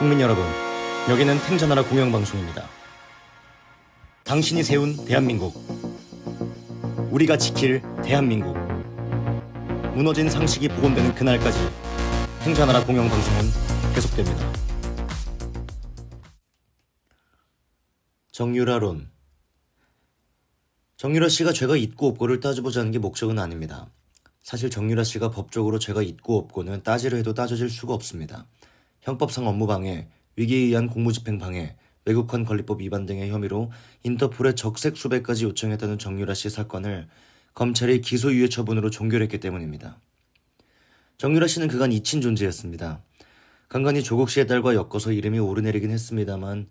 국민 여러분, 여기는 탱자나라 공영방송입니다. 당신이 세운 대한민국, 우리가 지킬 대한민국, 무너진 상식이 복원되는 그날까지 탱자나라 공영방송은 계속됩니다. 정유라론. 정유라 씨가 죄가 있고 없고를 따져보자는 게 목적은 아닙니다. 사실 정유라 씨가 법적으로 죄가 있고 없고는 따지려 해도 따져질 수가 없습니다. 형법상 업무방해, 위기에 의한 공무집행방해, 외국환 관리법 위반 등의 혐의로 인터폴에 적색 수배까지 요청했다는 정유라 씨 사건을 검찰이 기소유예 처분으로 종결했기 때문입니다. 정유라 씨는 그간 잊힌 존재였습니다. 간간히 조국 씨의 딸과 엮어서 이름이 오르내리긴 했습니다만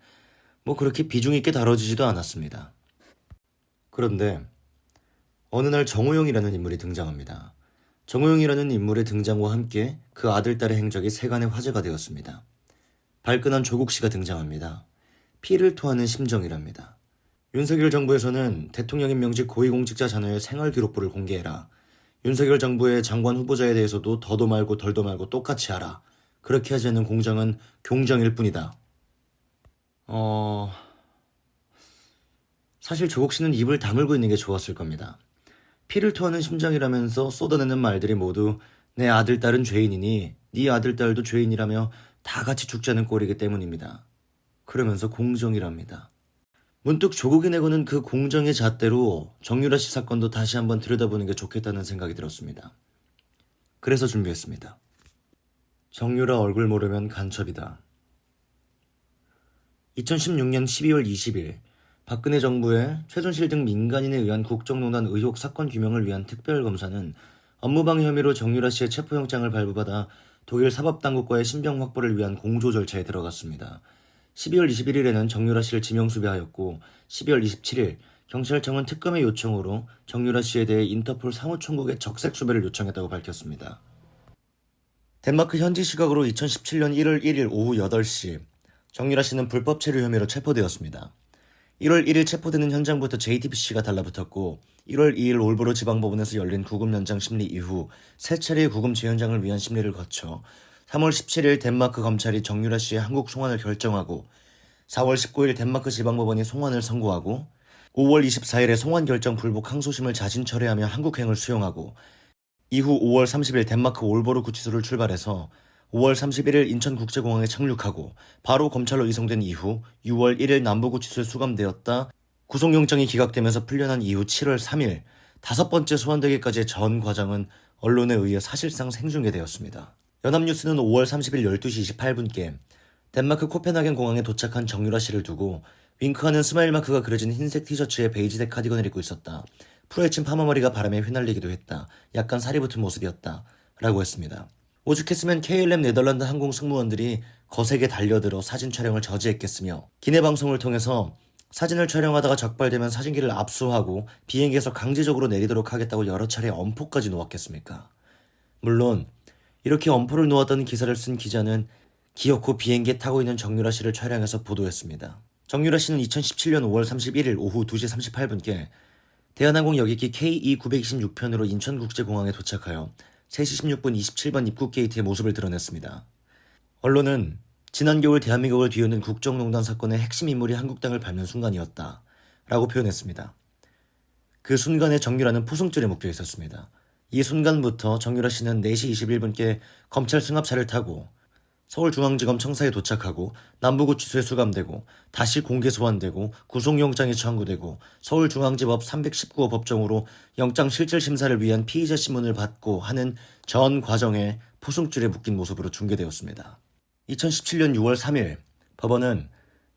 그렇게 비중 있게 다뤄지지도 않았습니다. 그런데 어느 날 정호영이라는 인물이 등장합니다. 정호영이라는 인물의 등장과 함께 그 아들, 딸의 행적이 세간의 화제가 되었습니다. 발끈한 조국 씨가 등장합니다. 피를 토하는 심정이랍니다. 윤석열 정부에서는 대통령 임명직 고위공직자 자녀의 생활기록부를 공개해라. 윤석열 정부의 장관 후보자에 대해서도 더도 말고 덜도 말고 똑같이 하라. 그렇게 하지 않는 공정은 경정일 뿐이다. 사실 조국 씨는 입을 다물고 있는 게 좋았을 겁니다. 피를 토하는 심정이라면서 쏟아내는 말들이 모두 내 아들, 딸은 죄인이니 네 아들, 딸도 죄인이라며 다 같이 죽자는 꼴이기 때문입니다. 그러면서 공정이랍니다. 문득 조국이 내거는 그 공정의 잣대로 정유라 씨 사건도 다시 한번 들여다보는 게 좋겠다는 생각이 들었습니다. 그래서 준비했습니다. 정유라 얼굴 모르면 간첩이다. 2016년 12월 20일 박근혜 정부의 최순실 등 민간인에 의한 국정농단 의혹 사건 규명을 위한 특별검사는 업무방해 혐의로 정유라 씨의 체포영장을 발부받아 독일 사법당국과의 신병 확보를 위한 공조 절차에 들어갔습니다. 12월 21일에는 정유라 씨를 지명수배하였고 12월 27일 경찰청은 특검의 요청으로 정유라 씨에 대해 인터폴 사무총국에 적색수배를 요청했다고 밝혔습니다. 덴마크 현지 시각으로 2017년 1월 1일 오후 8시 정유라 씨는 불법 체류 혐의로 체포되었습니다. 1월 1일 체포되는 현장부터 JTBC가 달라붙었고 1월 2일 올보로 지방법원에서 열린 구금 연장 심리 이후 세 차례의 구금 재연장을 위한 심리를 거쳐 3월 17일 덴마크 검찰이 정유라 씨의 한국 송환을 결정하고 4월 19일 덴마크 지방법원이 송환을 선고하고 5월 24일에 송환 결정 불복 항소심을 자진 철회하며 한국행을 수용하고 이후 5월 30일 덴마크 올보로 구치소를 출발해서 5월 31일 인천국제공항에 착륙하고 바로 검찰로 이송된 이후 6월 1일 남부구치소에 수감되었다 구속영장이 기각되면서 풀려난 이후 7월 3일 다섯 번째 소환되기까지의 전 과정은 언론에 의해 사실상 생중계되었습니다. 연합뉴스는 5월 30일 12시 28분께 덴마크 코펜하겐 공항에 도착한 정유라 씨를 두고 윙크하는 스마일 마크가 그려진 흰색 티셔츠에 베이지색 카디건을 입고 있었다. 풀어헤친 파마머리가 바람에 휘날리기도 했다. 약간 살이 붙은 모습이었다. 라고 했습니다. 오죽했으면 KLM 네덜란드 항공 승무원들이 거세게 달려들어 사진 촬영을 저지했겠으며 기내 방송을 통해서 사진을 촬영하다가 적발되면 사진기를 압수하고 비행기에서 강제적으로 내리도록 하겠다고 여러 차례 엄포까지 놓았겠습니까? 물론 이렇게 엄포를 놓았다는 기사를 쓴 기자는 기어코 비행기에 타고 있는 정유라 씨를 촬영해서 보도했습니다. 정유라 씨는 2017년 5월 31일 오후 2시 38분께 대한항공 여객기 KE926편으로 인천국제공항에 도착하여 3시 16분 27번 입국 게이트의 모습을 드러냈습니다. 언론은 지난 겨울 대한민국을 뒤흔든 국정농단 사건의 핵심 인물이 한국땅을 밟는 순간이었다 라고 표현했습니다. 그 순간에 정유라는 포승줄에 묶여 있었습니다. 이 순간부터 정유라 씨는 4시 21분께 검찰 승합차를 타고 서울중앙지검 청사에 도착하고 남부구치소에 수감되고 다시 공개 소환되고 구속영장이 청구되고 서울중앙지법 319호 법정으로 영장실질심사를 위한 피의자 신문을 받고 하는 전 과정에 포승줄에 묶인 모습으로 중계되었습니다. 2017년 6월 3일 법원은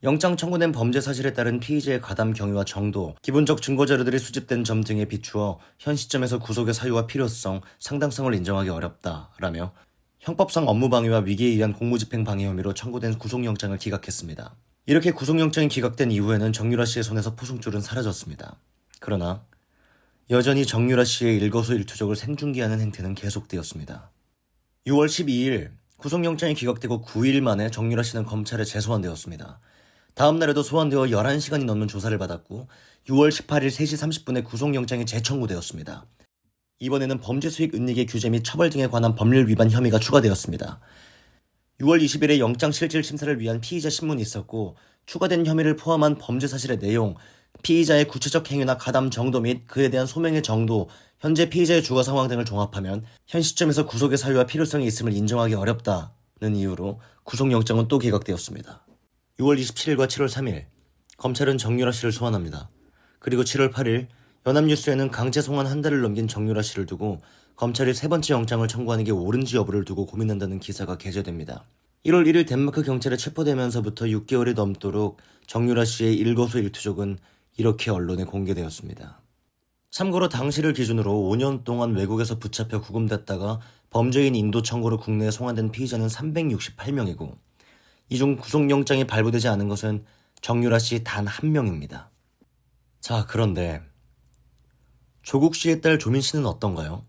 영장 청구된 범죄 사실에 따른 피의자의 가담 경위와 정도, 기본적 증거자료들이 수집된 점 등에 비추어 현 시점에서 구속의 사유와 필요성, 상당성을 인정하기 어렵다라며 형법상 업무방해와 위기에 의한 공무집행방해 혐의로 청구된 구속영장을 기각했습니다. 이렇게 구속영장이 기각된 이후에는 정유라 씨의 손에서 포승줄은 사라졌습니다. 그러나 여전히 정유라 씨의 일거수일투족을 생중계하는 행태는 계속되었습니다. 6월 12일 구속영장이 기각되고 9일 만에 정유라 씨는 검찰에 재소환되었습니다. 다음 날에도 소환되어 11시간이 넘는 조사를 받았고 6월 18일 3시 30분에 구속영장이 재청구되었습니다. 이번에는 범죄 수익 은닉의 규제 및 처벌 등에 관한 법률 위반 혐의가 추가되었습니다. 6월 20일에 영장실질 심사를 위한 피의자 신문이 있었고 추가된 혐의를 포함한 범죄 사실의 내용, 피의자의 구체적 행위나 가담 정도 및 그에 대한 소명의 정도, 현재 피의자의 주거 상황 등을 종합하면 현 시점에서 구속의 사유와 필요성이 있음을 인정하기 어렵다는 이유로 구속영장은 또 기각되었습니다. 6월 27일과 7월 3일 검찰은 정유라 씨를 소환합니다. 그리고 7월 8일 연합뉴스에는 강제 송환 한 달을 넘긴 정유라 씨를 두고 검찰이 세 번째 영장을 청구하는 게 옳은지 여부를 두고 고민한다는 기사가 게재됩니다. 1월 1일 덴마크 경찰에 체포되면서부터 6개월이 넘도록 정유라 씨의 일거수일투족은 이렇게 언론에 공개되었습니다. 참고로 당시를 기준으로 5년 동안 외국에서 붙잡혀 구금됐다가 범죄인 인도 청구로 국내에 송환된 피의자는 368명이고 이 중 구속영장이 발부되지 않은 것은 정유라 씨 단 한 명입니다. 자, 그런데 조국 씨의 딸 조민 씨는 어떤가요?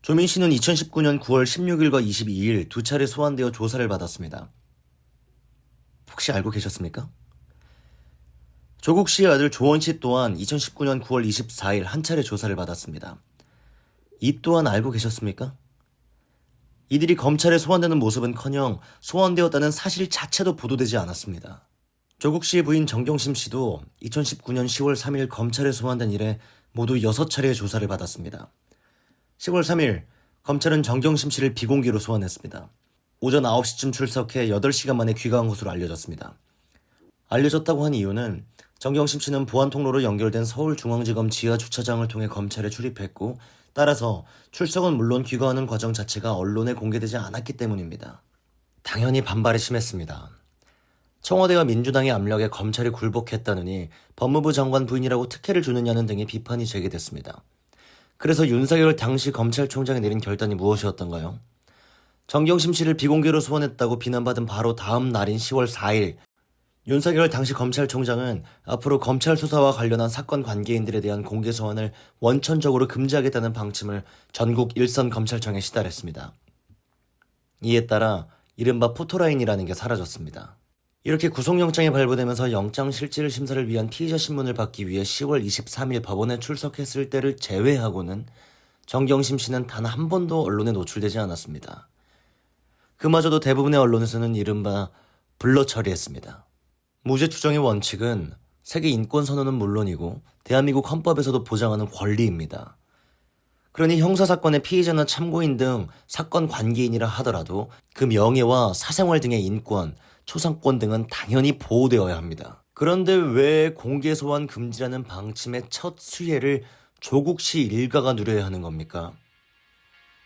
조민 씨는 2019년 9월 16일과 22일 두 차례 소환되어 조사를 받았습니다. 혹시 알고 계셨습니까? 조국 씨의 아들 조원 씨 또한 2019년 9월 24일 한 차례 조사를 받았습니다. 이 또한 알고 계셨습니까? 이들이 검찰에 소환되는 모습은커녕 소환되었다는 사실 자체도 보도되지 않았습니다. 조국 씨의 부인 정경심 씨도 2019년 10월 3일 검찰에 소환된 이래 모두 6차례의 조사를 받았습니다. 10월 3일 검찰은 정경심 씨를 비공개로 소환했습니다. 오전 9시쯤 출석해 8시간 만에 귀가한 것으로 알려졌습니다. 알려졌다고 한 이유는 정경심 씨는 보안 통로로 연결된 서울중앙지검 지하 주차장을 통해 검찰에 출입했고 따라서 출석은 물론 귀가하는 과정 자체가 언론에 공개되지 않았기 때문입니다. 당연히 반발이 심했습니다. 청와대와 민주당의 압력에 검찰이 굴복했다느니 법무부 장관 부인이라고 특혜를 주느냐는 등의 비판이 제기됐습니다. 그래서 윤석열 당시 검찰총장이 내린 결단이 무엇이었던가요? 정경심 씨를 비공개로 소환했다고 비난받은 바로 다음 날인 10월 4일 윤석열 당시 검찰총장은 앞으로 검찰 수사와 관련한 사건 관계인들에 대한 공개 소환을 원천적으로 금지하겠다는 방침을 전국 일선 검찰청에 시달했습니다. 이에 따라 이른바 포토라인이라는 게 사라졌습니다. 이렇게 구속영장이 발부되면서 영장실질 심사를 위한 피의자 신문을 받기 위해 10월 23일 법원에 출석했을 때를 제외하고는 정경심 씨는 단 한 번도 언론에 노출되지 않았습니다. 그마저도 대부분의 언론에서는 이른바 블러 처리했습니다. 무죄 추정의 원칙은 세계 인권선언은 물론이고 대한민국 헌법에서도 보장하는 권리입니다. 그러니 형사사건의 피의자나 참고인 등 사건 관계인이라 하더라도 그 명예와 사생활 등의 인권, 초상권 등은 당연히 보호되어야 합니다. 그런데 왜 공개 소환 금지라는 방침의 첫 수혜를 조국 씨 일가가 누려야 하는 겁니까?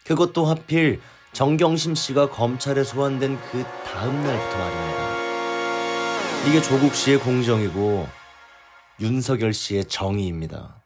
그것도 하필 정경심 씨가 검찰에 소환된 그 다음 날부터 말입니다. 이게 조국 씨의 공정이고 윤석열 씨의 정의입니다.